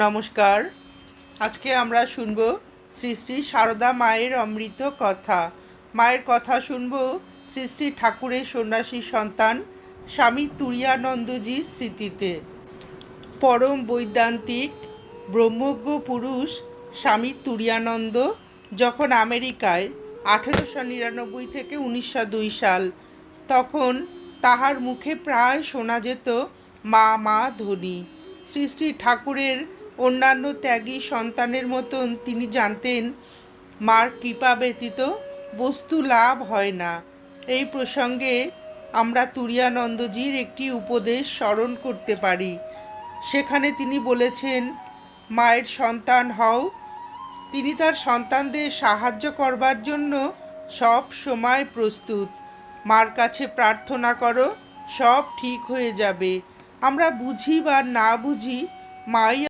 নমস্কার। আজকে আমরা শুনব শ্রী শ্রী সারদা মায়ের অমৃত কথা। মায়ের কথা শুনব শ্রী শ্রী ঠাকুরের সন্ন্যাসী সন্তান স্বামী তুরীয়ানন্দজির স্মৃতিতে। পরম বৈদান্তিক ব্রহ্মজ্ঞ পুরুষ স্বামী তুরীয়ানন্দ যখন আমেরিকায় 1899 থেকে 1902 সাল, তখন তাহার মুখে প্রায় শোনা যেত মা মা ধ্বনি। শ্রী শ্রী ঠাকুরের অন্যান্য ত্যাগী সন্তানের মতন তিনি জানতেন মার কৃপা ব্যতীত বস্তু লাভ হয় না। এই প্রসঙ্গে আমরা তুরীয়ানন্দজির একটি উপদেশ স্মরণ করতে পারি। সেখানে তিনি বলেছেন, মায়ের সন্তান হও। তিনি তার সন্তানদের সাহায্য করবার জন্য সব সময় প্রস্তুত। মার কাছে প্রার্থনা করো, সব ঠিক হয়ে যাবে। আমরা বুঝি বা না বুঝি, মাই